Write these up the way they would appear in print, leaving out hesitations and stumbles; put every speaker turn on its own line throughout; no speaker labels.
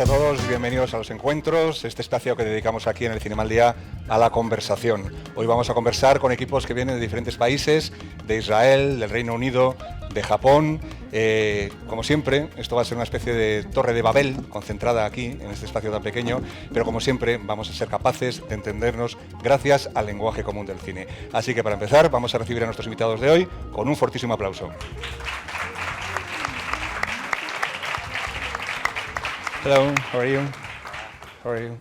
a todos, bienvenidos a los Encuentros, este espacio que dedicamos aquí en el Zinemaldía a la conversación. Hoy vamos a conversar con equipos que vienen de diferentes países, de Israel, del Reino Unido, de Japón. Como siempre, esto va a ser una especie de torre de Babel concentrada aquí, en este espacio tan pequeño, pero como siempre vamos a ser capaces de entendernos gracias al lenguaje común del cine. Así que para empezar, vamos a recibir a nuestros invitados de hoy con un fortísimo aplauso. Hello, how are you? How are you?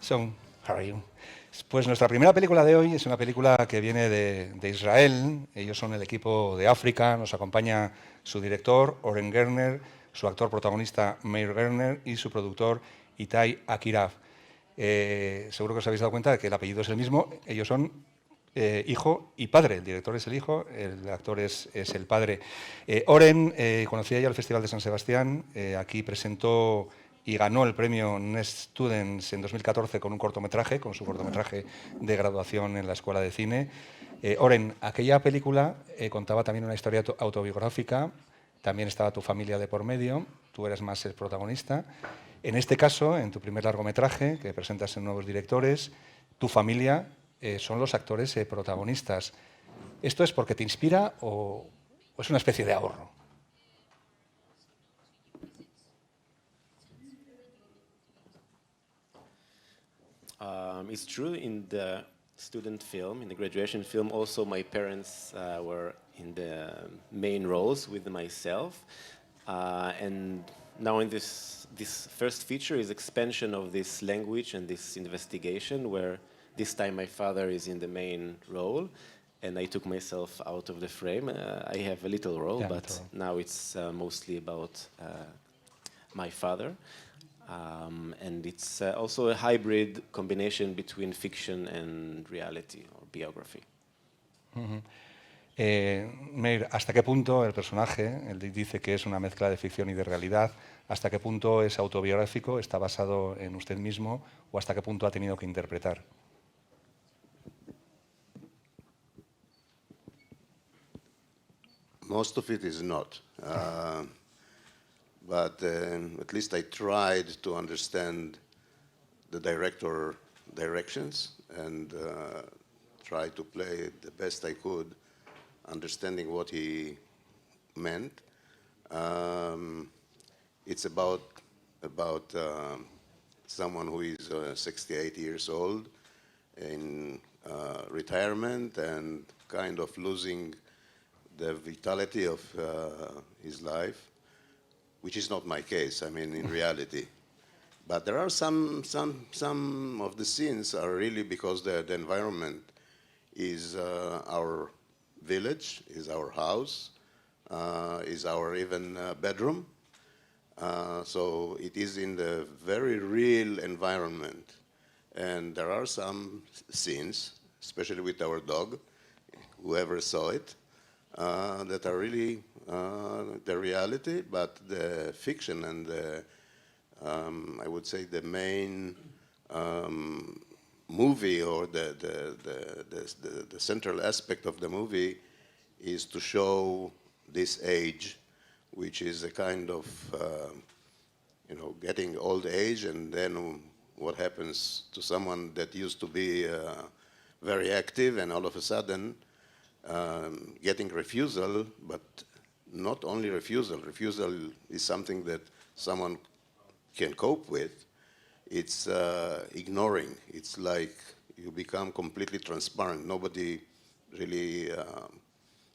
So, how are you? Pues nuestra primera película de hoy es una película que viene de Israel. Ellos son el equipo de África. Nos acompaña su director, Oren Gerner, su actor protagonista, Meir Gerner, y su productor, Itai Akirav. Seguro que os habéis dado cuenta de que el apellido es el mismo. Ellos son hijo y padre. El director es el hijo, el actor es el padre. Oren conocía ya el Festival de San Sebastián. Aquí presentó y ganó el premio Next Students en 2014 con un cortometraje, con su cortometraje de graduación en la Escuela de Cine. Oren, aquella película contaba también una historia autobiográfica, también estaba tu familia de por medio, tú eras más el protagonista. En este caso, en tu primer largometraje, que presentas en Nuevos Directores, tu familia son los actores protagonistas. ¿Esto es porque te inspira o es una especie de ahorro?
It's true, in the student film, in the graduation film, also my parents were in the main roles with myself. And now in this first feature is expansion of this language and this investigation, where this time my father is in the main role, and I took myself out of the frame. I have a little role, yeah, but now it's mostly about my father. And it's also a hybrid combination between fiction and reality or biography.
Meir, ¿hasta qué punto el personaje, él dice que es una mezcla de ficción y de realidad, hasta qué punto es autobiográfico, está basado en usted mismo, o hasta qué punto ha tenido que interpretar?
Most of it is not. But at least I tried to understand the director directions and try to play the best I could, understanding what he meant. It's about someone who is 68 years old in retirement and kind of losing the vitality of his life, which is not my case, I mean, in reality. But there are some of the scenes are really because the environment is our village, is our house, is our even bedroom. So it is in the very real environment. And there are some scenes, especially with our dog, whoever saw it, that are really the reality, but the fiction and the, I would say the main movie or the central aspect of the movie is to show this age, which is a kind of, getting old age, and then what happens to someone that used to be very active and all of a sudden getting refusal, but not only refusal is something that someone can cope with. It's ignoring. It's like you become completely transparent. Nobody really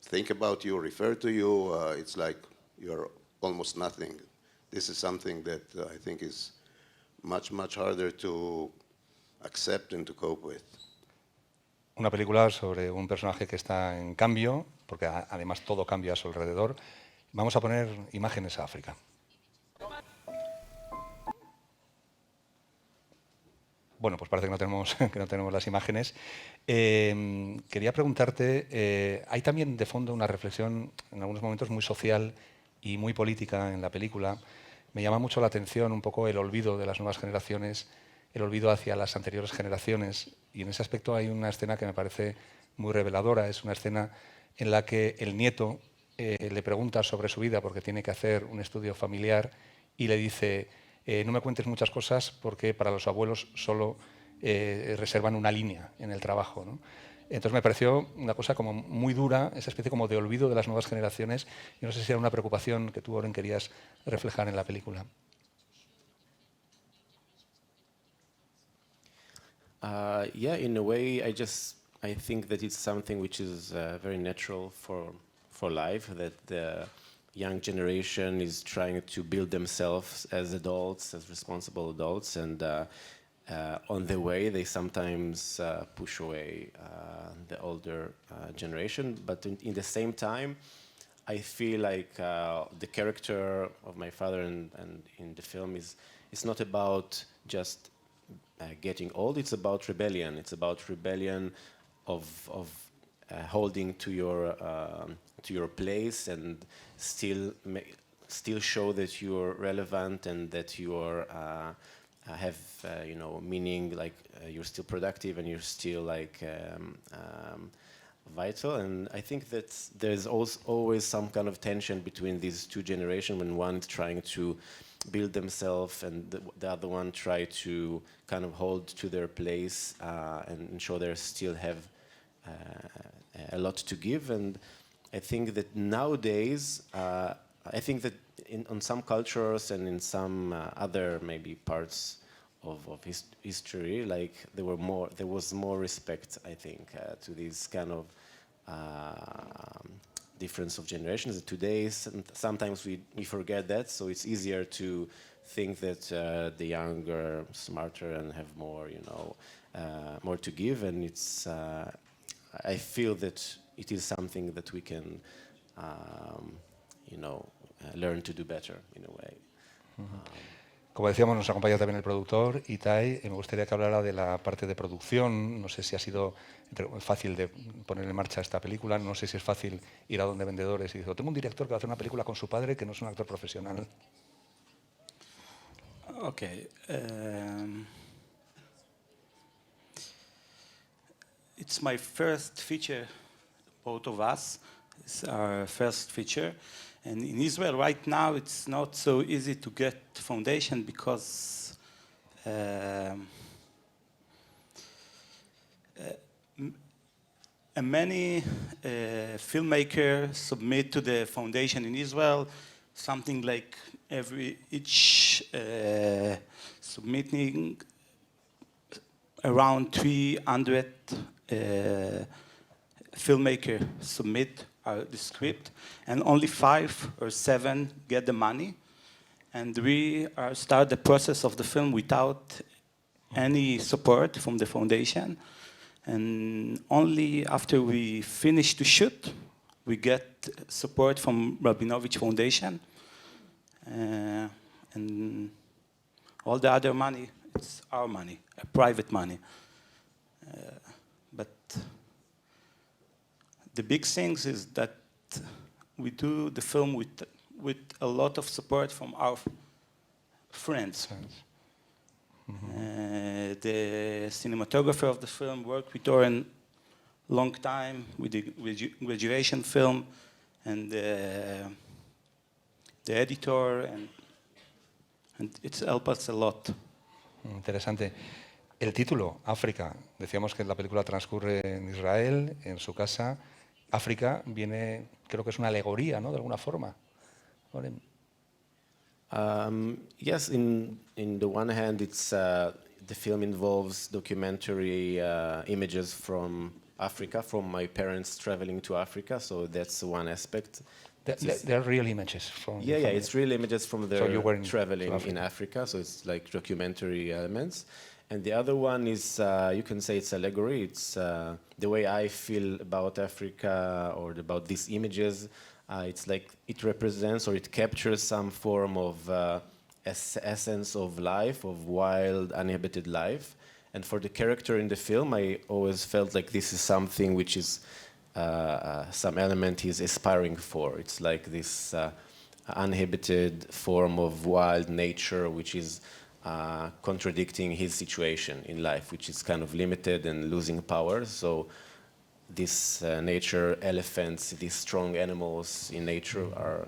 think about you, refer to you. It's like you're almost nothing. This is something that I think is much, much harder to accept and to cope with.
Una película sobre un personaje que está en cambio, porque además todo cambia a su alrededor. Vamos a poner imágenes a África. Bueno, pues parece que no tenemos las imágenes. Quería preguntarte, hay también de fondo una reflexión, en algunos momentos muy social y muy política en la película. Me llama mucho la atención un poco el olvido de las nuevas generaciones, el olvido hacia las anteriores generaciones, y en ese aspecto hay una escena que me parece muy reveladora. Es una escena en la que el nieto le pregunta sobre su vida porque tiene que hacer un estudio familiar y le dice, no me cuentes muchas cosas porque para los abuelos solo reservan una línea en el trabajo, ¿no? Entonces me pareció una cosa como muy dura, esa especie como de olvido de las nuevas generaciones, y no sé si era una preocupación que tú, Oren, querías reflejar en la película.
Yeah, in a way, I think that it's something which is very natural for life, that the young generation is trying to build themselves as adults, as responsible adults, and on the way they sometimes push away the older generation. But in the same time, I feel like the character of my father and in the film is not about just getting old. It's about rebellion. It's about rebellion of holding to your place and still show that you're relevant and that you're have meaning, like you're still productive and you're still like vital. And I think that there's always some kind of tension between these two generations, when one is trying to build themselves and the other one try to kind of hold to their place and show they still have a lot to give. And I think that nowadays, I think that on some cultures and in some other maybe parts of history, like there was more respect, I think, to this kind of difference of generations. Today, sometimes we forget that, so it's easier to think that the younger are smarter and have more, more to give. And it's I feel that it is something that we can, learn to do better in a way.
Como decíamos, nos acompaña también el productor, Itai, y me gustaría que hablara de la parte de producción. No sé si ha sido fácil de poner en marcha esta película, no sé si es fácil ir a donde vendedores y decir, tengo un director que va a hacer una película con su padre que no es un actor profesional.
Okay. It's my first feature, both of us. It's our first feature. And in Israel right now, it's not so easy to get foundation because many filmmakers submit to the foundation in Israel something like each submitting around 300 filmmakers submit the script, and only 5 or 7 get the money. And we start the process of the film without any support from the foundation. And only after we finish to shoot, we get support from Rabinovich Foundation. And all the other money, it's our money, private money. But the big things is that we do the film with a lot of support from our friends. The cinematographer of the film worked with Oren long time with the graduation film, and the editor, and it's helped us a lot.
Interesante. El título, África, decíamos que la película transcurre en Israel, en su casa. África viene, creo que es una alegoría, ¿no? De alguna forma.
Yes, in the one hand, it's the film involves documentary images from Africa, from my parents traveling to Africa, so that's one aspect.
They're real images from.
Yeah, it's real images from their traveling
Africa.
in Africa, so it's like documentary elements. And the other one is, you can say it's allegory. It's the way I feel about Africa or about these images. It's like it represents or it captures some form of essence of life, of wild, uninhabited life. And for the character in the film, I always felt like this is something which is some element he's aspiring for. It's like this uninhabited form of wild nature, which is contradicting his situation in life, which is kind of limited and losing power. So this nature, elephants, these strong animals in nature are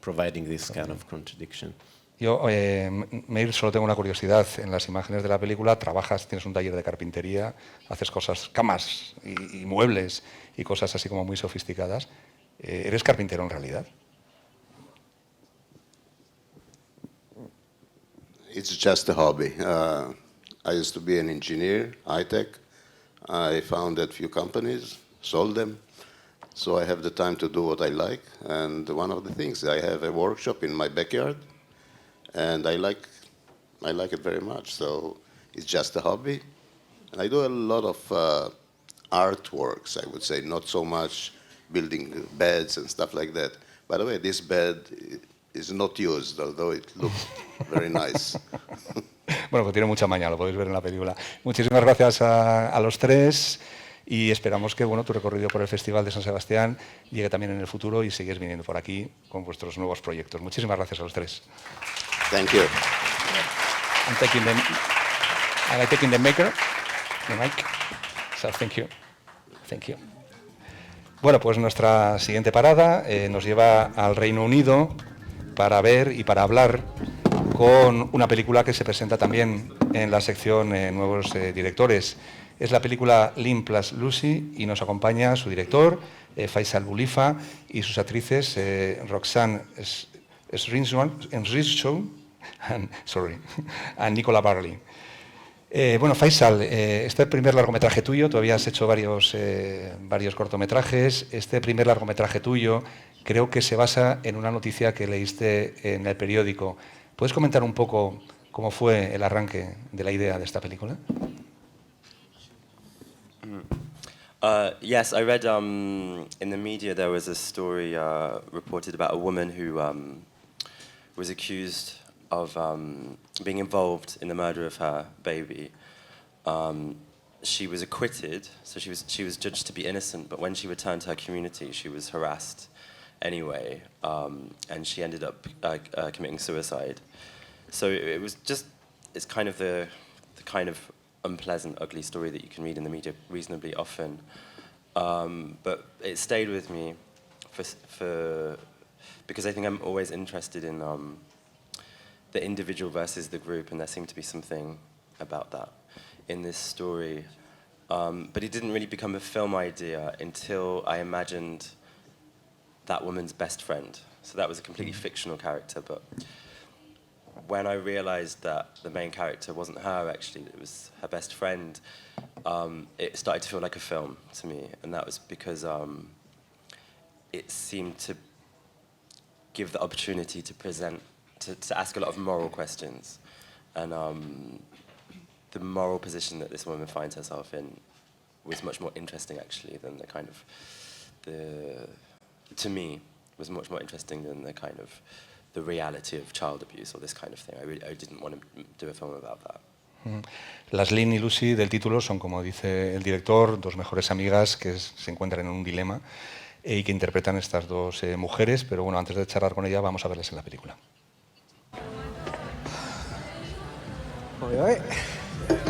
providing this kind of contradiction.
Yo, Meir, solo tengo una curiosidad. En las imágenes de la película trabajas, tienes un taller de carpintería, haces cosas, camas y muebles y cosas así como muy sofisticadas. ¿Eres carpintero en realidad?
It's just a hobby. I used to be an engineer, high-tech. I founded a few companies, sold them. So I have the time to do what I like. And one of the things, I have a workshop in my backyard. And I like it very much. So it's just a hobby. And I do a lot of artworks, I would say, not so much building beds and stuff like that. By the way, this bed is not used, although it looks very nice.
Bueno, pues tiene mucha maña, lo podéis ver en la película. Muchísimas gracias a los tres y esperamos que tu recorrido por el Festival de San Sebastián llegue también en el futuro y sigáis viniendo por aquí con vuestros nuevos proyectos. Muchísimas gracias a los tres.
Thank you.
I'm taking the mic. So thank you. Thank you. Bueno, pues nuestra siguiente parada nos lleva al Reino Unido para ver y para hablar con una película que se presenta también en la sección Nuevos Directores. Es la película Lynn plus Lucy y nos acompaña su director, Faisal Bulifa, y sus actrices Roxanne Enricho y Nicola Barley. Bueno, Faisal, este primer largometraje tuyo, tú habías hecho varios cortometrajes. Este primer largometraje tuyo creo que se basa en una noticia que leíste en el periódico. ¿Puedes comentar un poco cómo fue el arranque de la idea de esta película?
Yes, I read in the media there was a story reported about a woman who was accused of being involved in the murder of her baby. She was acquitted, so she was judged to be innocent, but when she returned to her community, she was harassed anyway, and she ended up committing suicide. So it was just, it's kind of the kind of unpleasant, ugly story that you can read in the media reasonably often. But it stayed with me because I think I'm always interested in the individual versus the group, and there seemed to be something about that in this story. But it didn't really become a film idea until I imagined that woman's best friend. So that was a completely fictional character, but when I realized that the main character wasn't her, actually, it was her best friend, it started to feel like a film to me, and that was because it seemed to give the opportunity to present, to ask a lot of moral questions, and the moral position that this woman finds herself in was much more interesting, actually, than the kind of to me, was much more interesting than the kind of the reality of child abuse or this kind of thing. I didn't want to do a film about that.
Las Lynn y Lucy del título son, como dice el director, dos mejores amigas que se encuentran en un dilema y que interpretan estas dos mujeres, pero bueno, antes de charlar con ella vamos a verlas en la película.
All right. Thank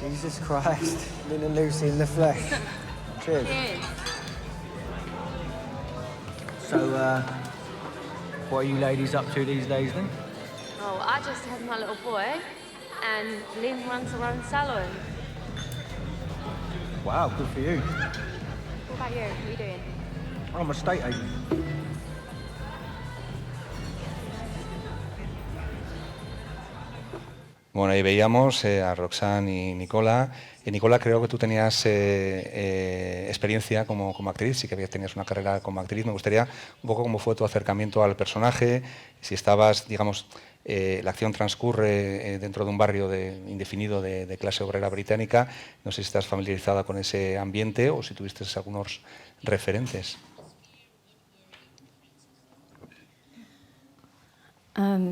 you. Jesus Christ, Lynn and Lucy in the flesh. Cheers. So, what are you ladies up to these days then?
Oh, I just had my little boy, and Lynn runs her own salon.
Wow, good for you.
What about you? What are you doing?
I'm a estate agent.
Bueno, ahí veíamos a Roxanne y Nicola. Nicola, creo que tú tenías experiencia como actriz, sí que tenías una carrera como actriz. Me gustaría un poco cómo fue tu acercamiento al personaje, si estabas, digamos, la acción transcurre dentro de un barrio indefinido de clase obrera británica. No sé si estás familiarizada con ese ambiente o si tuviste algunos referentes.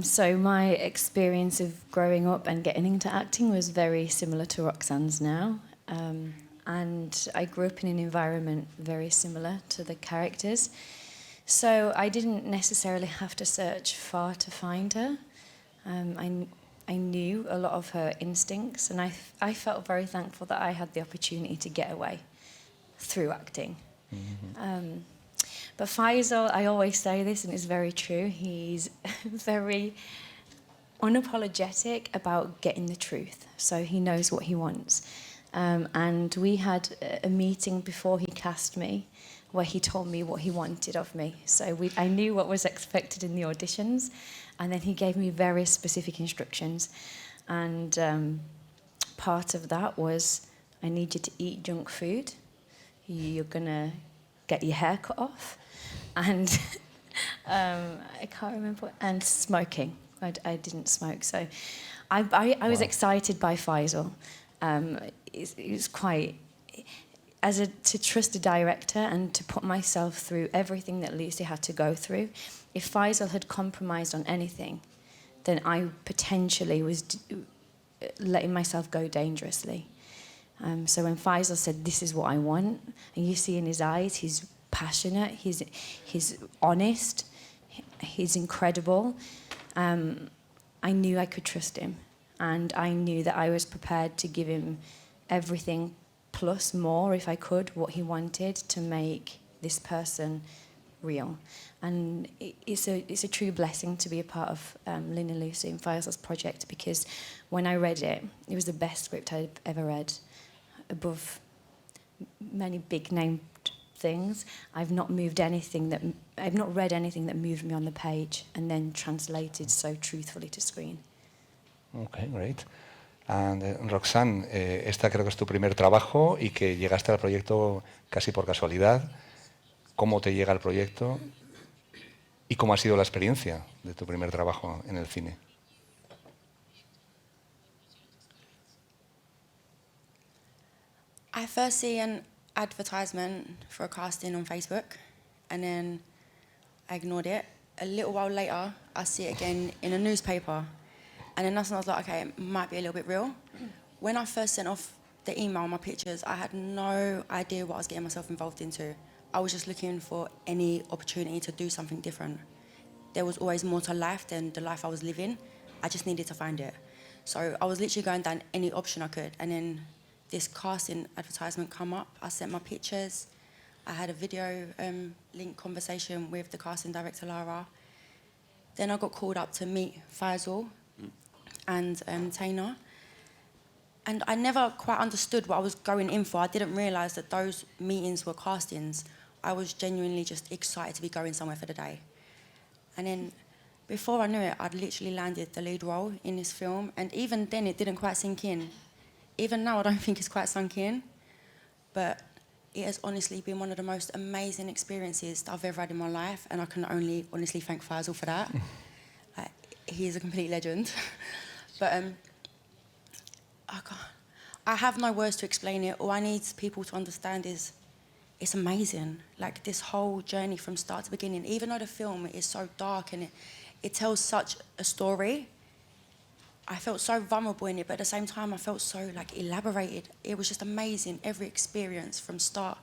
So my experience of growing up and getting into acting was very similar to Roxanne's now. And I grew up in an environment very similar to the characters. So I didn't necessarily have to search far to find her. I knew a lot of her instincts, and I felt very thankful that I had the opportunity to get away through acting. Mm-hmm. But Faisal, I always say this, and it's very true, he's very unapologetic about getting the truth. So he knows what he wants. And we had a meeting before he cast me where he told me what he wanted of me. So I knew what was expected in the auditions, and then he gave me very specific instructions. And part of that was, I need you to eat junk food. You're going to get your hair cut off. And I can't remember. And smoking. I didn't smoke. So I was excited by Faisal. It was quite... to trust a director and to put myself through everything that Lucy had to go through, if Faisal had compromised on anything, then I potentially was letting myself go dangerously. So when Faisal said, this is what I want, and you see in his eyes, he's passionate, he's honest, he's incredible, I knew I could trust him. And I knew that I was prepared to give him everything plus more, if I could, what he wanted to make this person real. And it's a true blessing to be a part of Lynn and Lucy and Faisal's project, because when I read it, it was the best script I'd ever read, above many big named things. I've not read anything that moved me on the page and then translated so truthfully to screen.
Okay, great. And Roxanne, esta creo que es tu primer trabajo y que llegaste al proyecto casi por casualidad. ¿Cómo te llega el proyecto y cómo ha sido la experiencia de tu primer trabajo en el cine?
I first see an advertisement for a casting on Facebook, and then I ignored it. A little while later, I see it again in a newspaper. And then that's when I was like, okay, it might be a little bit real. When I first sent off the email, my pictures, I had no idea what I was getting myself involved into. I was just looking for any opportunity to do something different. There was always more to life than the life I was living. I just needed to find it. So I was literally going down any option I could. And then this casting advertisement come up. I sent my pictures. I had a video link conversation with the casting director, Lara. Then I got called up to meet Faisal and Taina. And I never quite understood what I was going in for. I didn't realise that those meetings were castings. I was genuinely just excited to be going somewhere for the day. And then before I knew it, I'd literally landed the lead role in this film. And even then, it didn't quite sink in. Even now, I don't think it's quite sunk in. But it has honestly been one of the most amazing experiences that I've ever had in my life. And I can only honestly thank Faisal for that. He is a complete legend. But I have no words to explain it. All I need people to understand is it's amazing. Like, this whole journey from start to beginning, even though the film is so dark and it tells such a story, I felt so vulnerable in it, but at the same time I felt so elaborated. It was just amazing, every experience from start.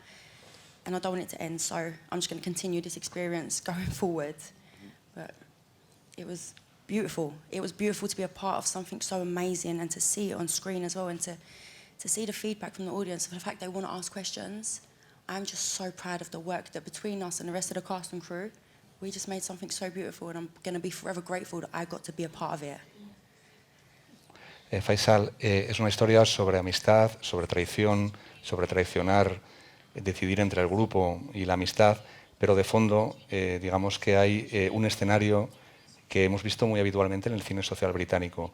And I don't want it to end, so I'm just going to continue this experience going forward. But it was beautiful. It was beautiful to be a part of something so amazing and to see it on screen as well, and to see the feedback from the audience, and the fact they want to ask questions. I'm just so proud of the work that between us and the rest of the cast and crew, we just made something so beautiful, and I'm going to be forever grateful that I got to be a part of it.
Faisal, es una historia sobre amistad, sobre traición, sobre traicionar, decidir entre el grupo y la amistad, pero de fondo, digamos que hay un escenario que hemos visto muy habitualmente en el cine social británico.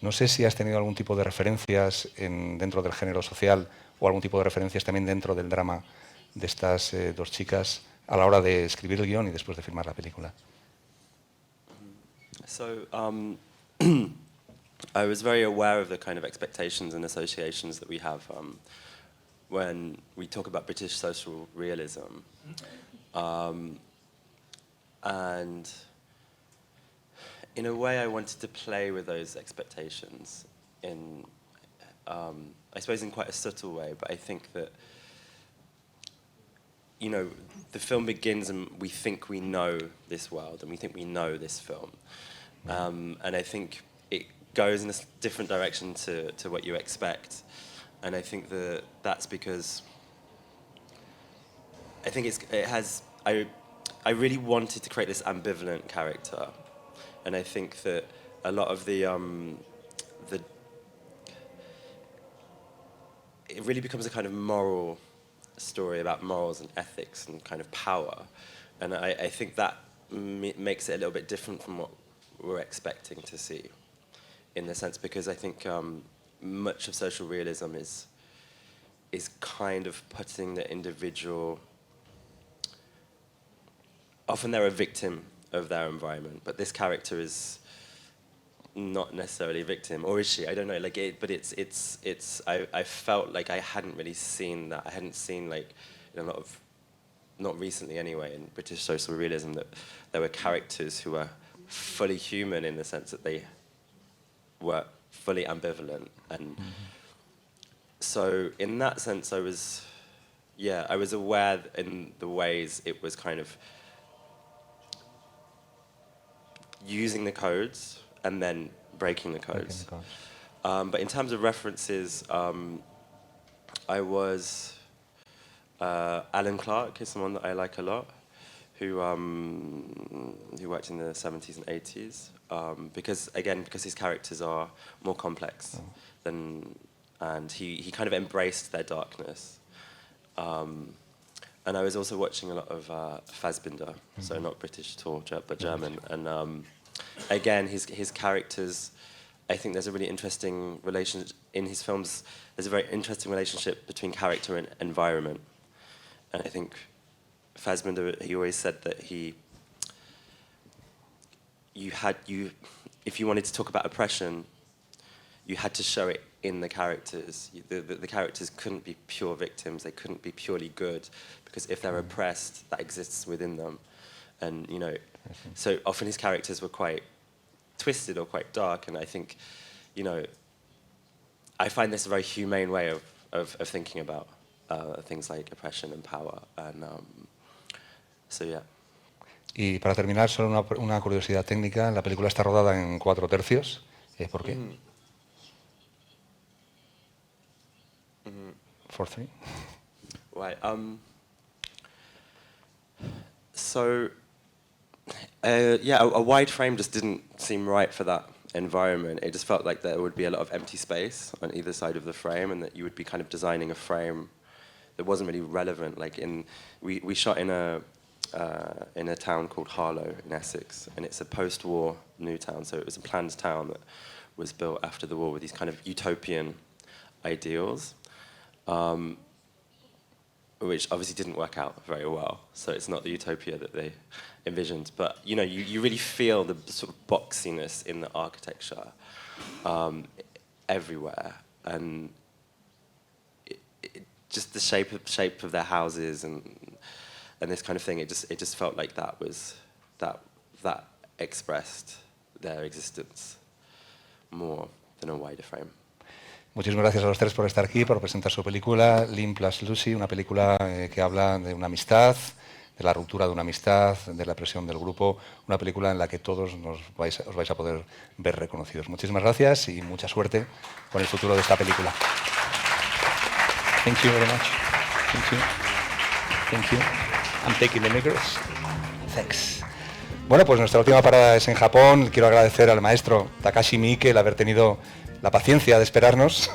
No sé si has tenido algún tipo de referencias dentro del género social o algún tipo de referencias también dentro del drama de estas dos chicas a la hora de escribir el guión y después de filmar la película.
So, I was very aware of the kind of expectations and associations that we have when we talk about British social realism. And in a way, I wanted to play with those expectations in, I suppose, in quite a subtle way. But I think that, you know, the film begins and we think we know this world and we think we know this film. And I think it goes in a different direction to what you expect. And I think that that's because I think I really wanted to create this ambivalent character, and I think that a lot of the it really becomes a kind of moral story about morals and ethics and kind of power, and I think that makes it a little bit different from what we're expecting to see, in the sense, because I think much of social realism is kind of putting the individual. Often they're a victim of their environment, but this character is not necessarily a victim, or is she? I don't know. But it's. I felt like I hadn't really seen that. I hadn't seen a lot of, not recently anyway, in British social realism, that there were characters who were fully human in the sense that they were fully ambivalent, and so in that sense, I was aware in the ways it was kind of using the codes and then breaking the codes. But in terms of references, I was Alan Clark is someone that I like a lot, who worked in the 70s and 80s, because his characters are more complex and he kind of embraced their darkness. And I was also watching a lot of Fassbinder, so not British at all, but German. And again, his characters, I think there's a really interesting relationship in his films. There's a very interesting relationship between character and environment. And I think Fassbinder, he always said that if you wanted to talk about oppression, you had to show it in the characters. The characters couldn't be pure victims. They couldn't be purely good, because if they're oppressed, that exists within them. And so often his characters were quite twisted or quite dark. And I think, I find this a very humane way of thinking about things like oppression and power. And so yeah.
Y para terminar, solo una curiosidad técnica. La película está rodada en 4/3. ¿Por qué? 4/3.
Right. So, a wide frame just didn't seem right for that environment. It just felt like there would be a lot of empty space on either side of the frame, and that you would be kind of designing a frame that wasn't really relevant. We shot in a town called Harlow in Essex, and it's a post-war new town. So it was a planned town that was built after the war with these kind of utopian ideals. Which obviously didn't work out very well. So it's not the utopia that they envisioned. But you really feel the sort of boxiness in the architecture everywhere, and just the shape of their houses and this kind of thing. It just felt like that expressed their existence more than a wider frame.
Muchísimas gracias a los tres por estar aquí, por presentar su película, Lynn plus Lucy, una película que habla de una amistad, de la ruptura de una amistad, de la presión del grupo, una película en la que todos os vais a poder ver reconocidos. Muchísimas gracias y mucha suerte con el futuro de esta película. Thank you very much. Thank you. Thank you. I'm taking the makers. Thanks. Bueno, pues nuestra última parada es en Japón. Quiero agradecer al maestro Takashi Miike el haber tenido la paciencia de esperarnos.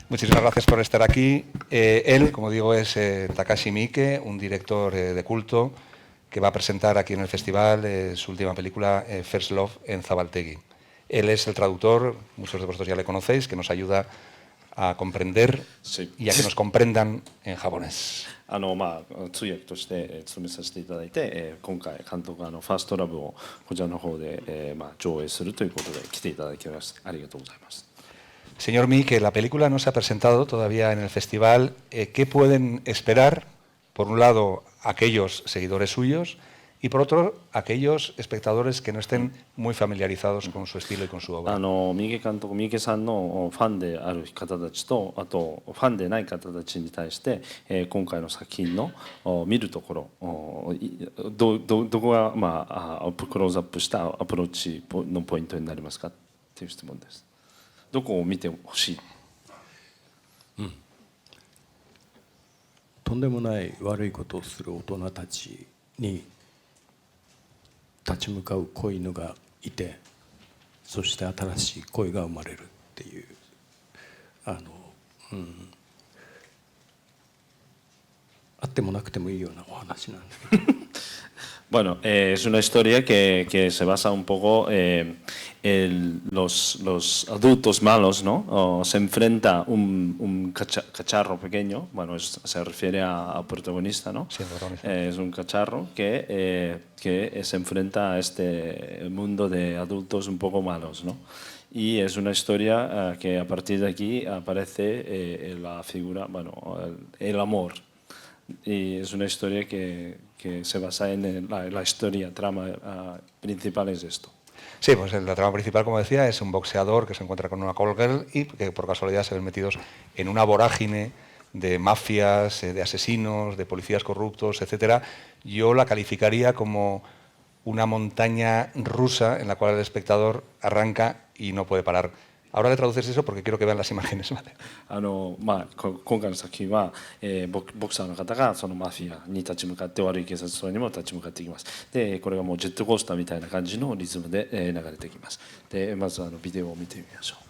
Muchísimas gracias por estar aquí. Él, como digo, es Takashi Miike, un director de culto que va a presentar aquí en el festival su última película, First Love, en Zabaltegui. Él es el traductor, muchos de vosotros ya le conocéis, que nos ayuda a comprender y a que nos comprendan en japonés.
通訳として務めさせていただいて、今回監督がファーストラブをこちらの方で上映するということで来ていただきました。ありがとうございます。
Señor Miike, la película no se ha presentado todavía en el festival. ¿Qué pueden esperar, por un lado, aquellos seguidores suyos y por otro, aquellos espectadores que no estén muy familiarizados con su estilo y con su obra?
三池監督、三池さんのファンである方たちと、あとファンでない方たちに対して、今回の作品の見るところ、どこがクローズアップしたアプローチのポイントになりますかっていう質問です。どこを見てほしい？
とんでもない悪いことをする大人たちに立ち向かう子犬がいて、そして新しい恋が生まれるっていう、あってもなくてもいいようなお話なんだけど。
Bueno, es una historia que se basa un poco en los adultos malos, ¿no? Se enfrenta un cacharro pequeño, bueno, se refiere al protagonista, ¿no?
Sí, el protagonista.
Es un cacharro que se enfrenta a este mundo de adultos un poco malos, ¿no? Y es una historia que a partir de aquí aparece la figura, bueno, el amor. Y es una historia que se basa en la historia, trama principal es esto.
Sí, pues la trama principal, como decía, es un boxeador que se encuentra con una call girl y que por casualidad se ven metidos en una vorágine de mafias, de asesinos, de policías corruptos, etcétera. Yo la calificaría como una montaña rusa en la cual el espectador arranca y no puede parar. Ahora le traduces eso porque quiero que vean las imágenes, ¿vale?
今回の作品は、ボクサーの方がそのマフィアに立ち向かって悪い警察署にも立ち向かっていきます。でこれがもうジェットコースターみたいな感じのリズムで、流れていきます。でまずビデオを見てみましょう。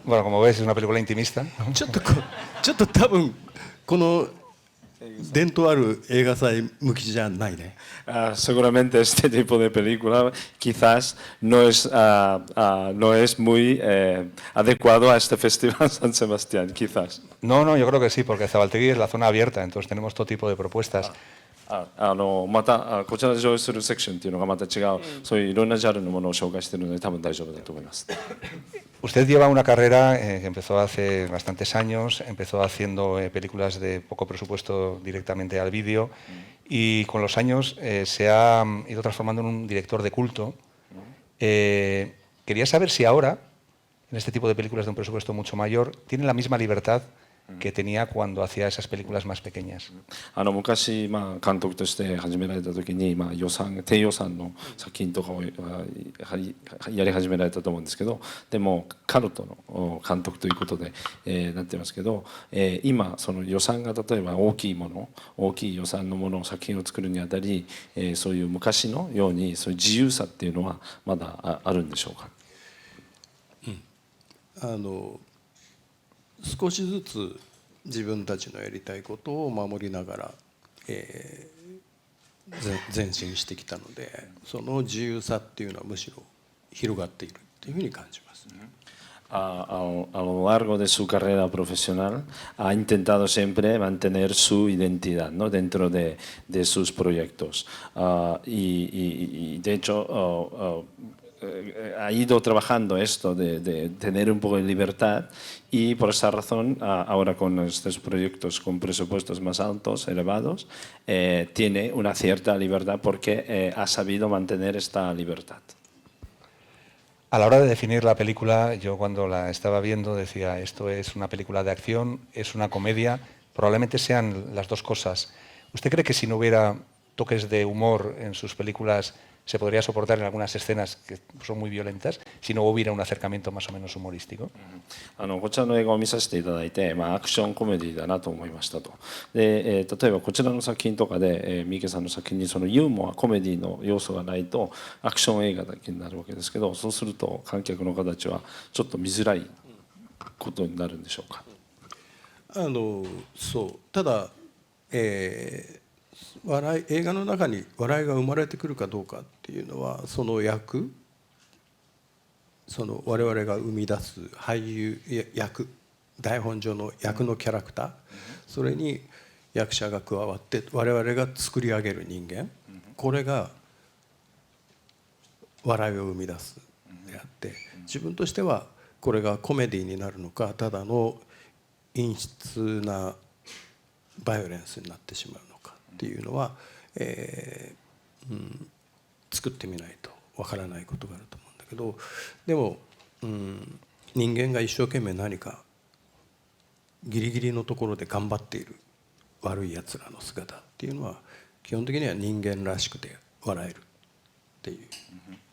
Bueno, como ves, es una película intimista, ¿no?
ちょっと多分この伝統ある映画祭向きじゃないね。
Seguramente este tipo de película quizás no es muy adecuado a este festival San Sebastián, quizás.
No, yo creo que sí, porque Zabaltegui es la zona abierta, entonces tenemos todo tipo de propuestas.
またこちらで上映するセクションっていうのがまた違う、そういういろんなジャンルのものを紹介しているので多分大丈夫だと思います。
Usted lleva una carrera que empezó hace bastantes años, empezó haciendo películas de poco presupuesto directamente al vídeo y con los años se ha ido transformando en un director de culto. Quería saber si ahora, en este tipo de películas de un presupuesto mucho mayor, tiene la misma libertad que tenía cuando hacía esas películas más pequeñas.
昔、監督として始められた時に、低予算の作品とかをやり始められたと思うんですけど、でもカルトの監督ということで、なってますけど、今その予算が例えば大きい予算のもの作品を作るにあたり、そういう昔のようにそういう自由さっていうのはまだあるんでしょうか。
少しずつ自分たちのやりたいことを守りながら、前進してきたので、その自由さっていうのはむしろ広がっているっていうふうに感じますね。
A lo largo de su carrera profesional ha intentado siempre mantener su identidad, ¿no? Dentro de sus proyectos y de hecho ha ido trabajando esto de tener un poco de libertad y por esa razón ahora con estos proyectos con presupuestos más altos, elevados, tiene una cierta libertad porque ha sabido mantener esta libertad.
A la hora de definir la película, yo cuando la estaba viendo decía, esto es una película de acción, es una comedia, probablemente sean las dos cosas. ¿Usted cree que si no hubiera toques de humor en sus películas se podría soportar en algunas escenas que son muy violentas si no hubiera un acercamiento más o menos humorístico?
こちらの映画を見させていただいて、アクションコメディだなと思いましたと。で、例えばこちらの作品とかで、三池さんの作品にそのユーモアコメディの要素がないとアクション映画だけになるわけですけど、そうすると観客の方たちはちょっと見づらいことになるんでしょうか。
そうただ、映画の中に笑いが生まれてくるかどうかっていうのはその役、その我々が生み出す俳優役、台本上の役のキャラクター、それに役者が加わって我々が作り上げる人間、これが笑いを生み出すであって、自分としてはこれがコメディになるのか、ただの陰湿なバイオレンスになってしまうのかっていうのは、作ってみないとわからないことがあると思うんだけど、でも、人間が一生懸命何かギリギリのところで頑張っている悪いやつらの姿っていうのは基本的には人間らしくて笑えるっていう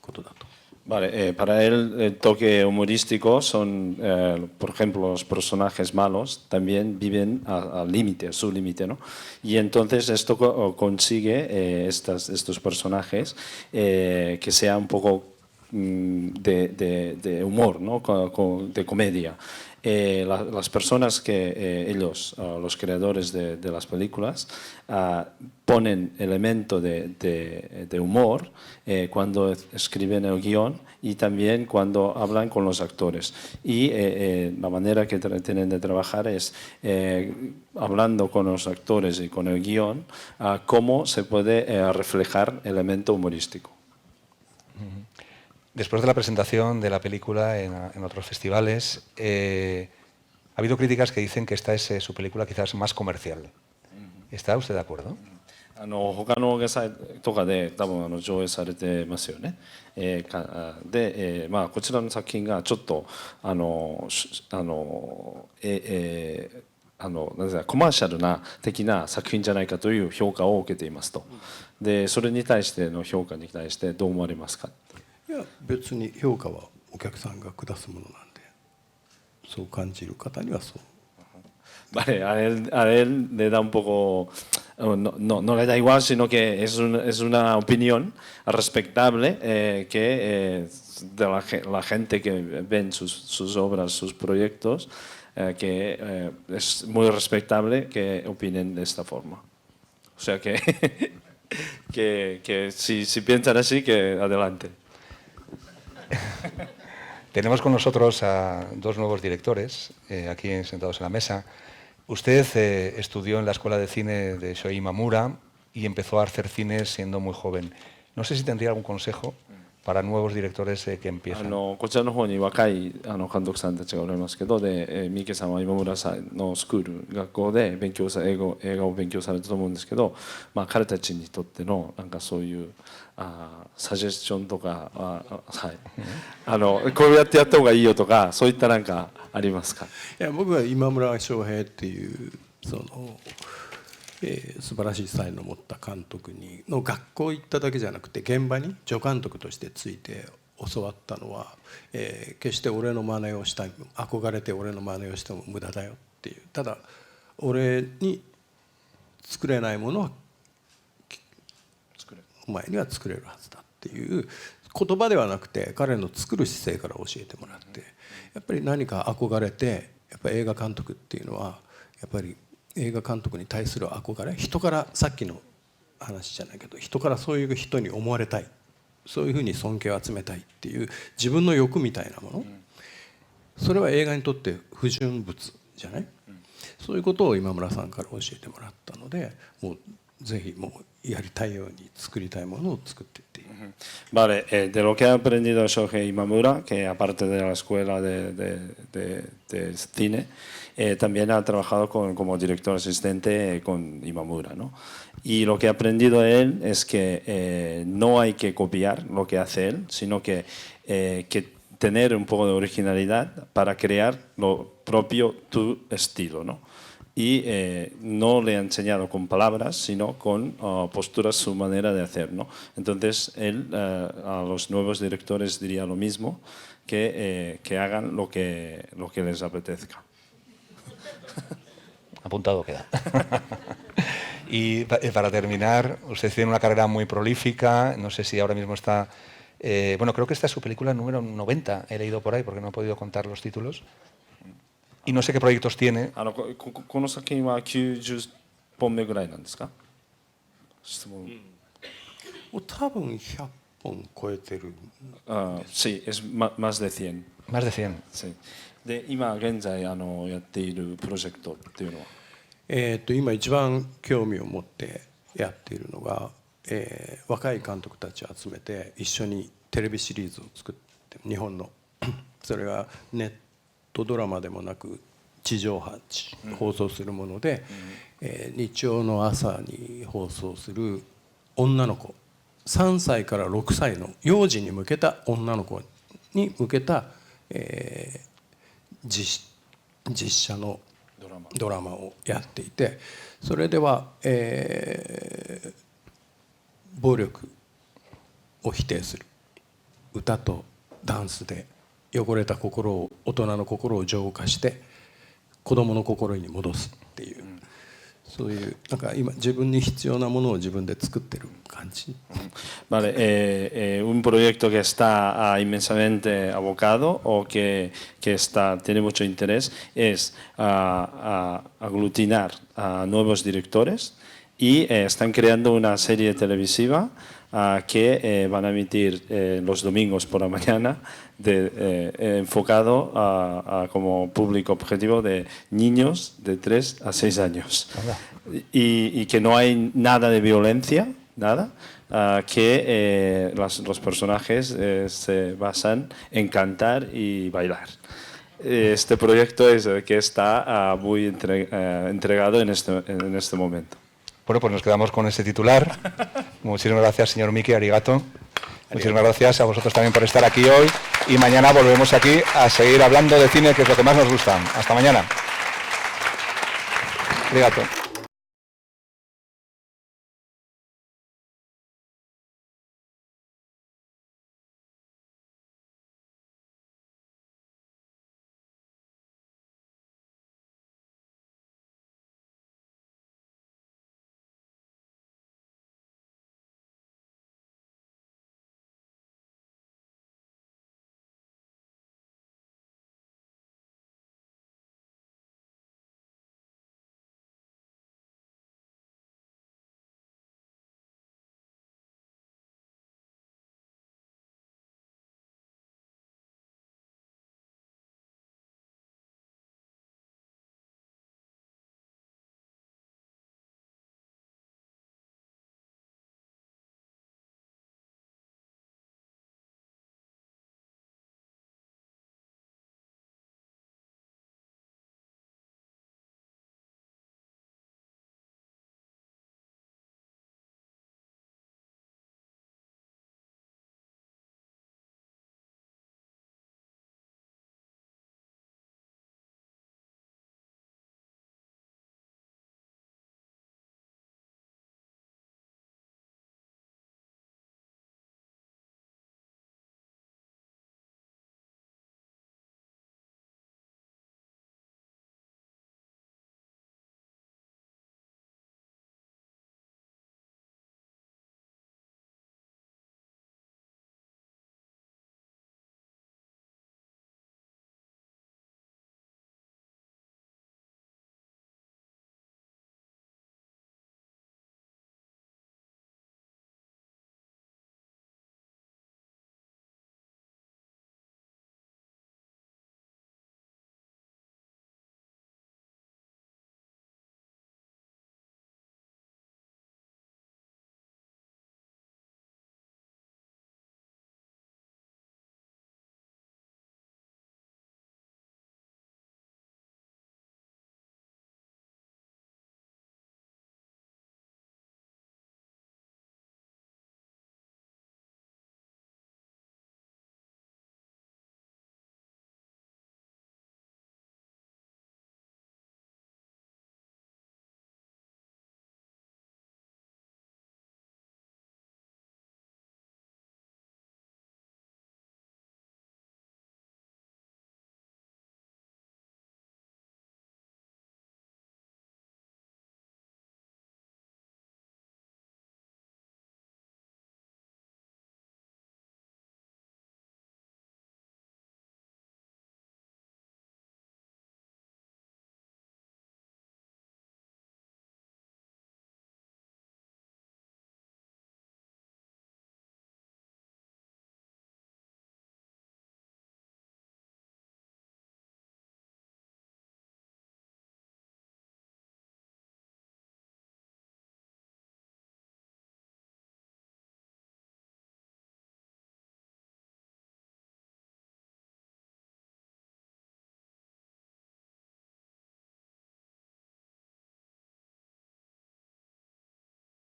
ことだと。
Vale, para él el toque humorístico son, por ejemplo, los personajes malos también viven al límite, a su límite, ¿no? Y entonces esto consigue estos personajes que sea un poco de humor, ¿no? De comedia. Las personas que ellos, los creadores de las películas, ponen elemento de humor cuando escriben el guión y también cuando hablan con los actores. Y la manera que tienen de trabajar es hablando con los actores y con el guión, cómo se puede reflejar el elemento humorístico.
Después de la presentación de la película en otros festivales, ha habido críticas que dicen que esta es su película quizás más comercial. ¿Está usted de acuerdo?
他の大サイトとかで多分上映されてますよね。で、こちらの作品がちょっとなんですか、コマーシャルな的な作品じゃないかという評価を受けていますと。で、それに対しての評価に対してどう思われますか。
いや、別に評価はお客さんが下すものなんで、そう感じる方にはそう。
Vale, a él le da un poco, no le da igual, sino que es una opinión respetable que de la gente que ven sus obras, sus proyectos, que es muy respetable que opinen de esta forma. O sea que, que si piensan así, que adelante.
Tenemos con nosotros a dos nuevos directores aquí sentados en la mesa. Usted estudió en la Escuela de Cine de Shoei Imamura y empezó a hacer cine siendo muy joven. No sé si tendría algún consejo para nuevos directores que empiezan.
こちらの方に若い監督さんたちがおられますけど、で、三池さんは今村さんのスクール、学校で映画を勉強されたと思うんですけど、彼たちにとってのなんかそういうサジェスチョンとか、はい、こうやってやった方がいいよとか、そういったなんかありますか。
いや、僕は今村翔平っていうその、素晴らしい才能を持った監督の学校行っただけじゃなくて現場に助監督としてついて教わったのは、決して俺の真似をしたい、憧れて俺の真似をしても無駄だよっていう、ただ俺に作れないものはお前には作れるはずだっていう言葉ではなくて彼の作る姿勢から教えてもらって、やっぱり何か憧れて、やっぱり映画監督っていうのはやっぱり映画監督に対する憧れ、人からさっきの話じゃないけど人からそういう人に思われたい、そういうふうに尊敬を集めたいっていう自分の欲みたいなもの、それは映画にとって不純物じゃない、そういうことを今村さんから教えてもらったので、もうぜひもうやりたいように作りたいものを作っていっていい。
Vale, de lo que ha aprendido Shohei Imamura, que aparte de la escuela de cine, también ha trabajado como director asistente con Imamura, ¿no? Y lo que ha aprendido él es que no hay que copiar lo que hace él, sino que tener un poco de originalidad para crear lo propio, tu estilo, ¿no? Y no le ha enseñado con palabras, sino con posturas, su manera de hacer, ¿no? Entonces, él a los nuevos directores diría lo mismo, que hagan lo que les apetezca.
Apuntado queda. Y para terminar, usted tiene una carrera muy prolífica, no sé si ahora mismo está... bueno, creo que esta es su película número 90, he leído por ahí porque no he podido contar los títulos. Y no sé qué proyectos tiene.
この作品は90本目ぐらいなんですか？質問。
多分100本超えてる。
Sí, es más de 100.
Más de 100.
Sí. で、今現在やっているプロジェクトっていうのは。
今一番興味を持ってやっているのが、若い監督たちを集めて一緒にテレビシリーズを作って日本のそれがネットドラマでもなく地上波放送するもので、日曜の朝に放送する女の子3歳から6歳の幼児に向けた女の子に向けた、実写のドラマをやっていて、それでは、暴力を否定する歌とダンスで汚れた心を大人の心を浄化して子供の心に戻すっていう、そういうなんか今自分に必要なものを自分で作ってる感じ。
Vale, un proyecto que está inmensamente abocado o que tiene mucho interés es aglutinar a nuevos directores y están creando una serie televisiva que van a emitir los domingos por la mañana enfocado como público objetivo de niños de 3 a 6 años. Y que no hay nada de violencia, nada, que los personajes se basan en cantar y bailar. Este proyecto es el que está muy entregado en este momento.
Bueno, pues nos quedamos con ese titular. Muchísimas gracias, señor Miki, arigato. Muchísimas gracias a vosotros también por estar aquí hoy. Y mañana volvemos aquí a seguir hablando de cine, que es lo que más nos gusta. Hasta mañana. Arigato.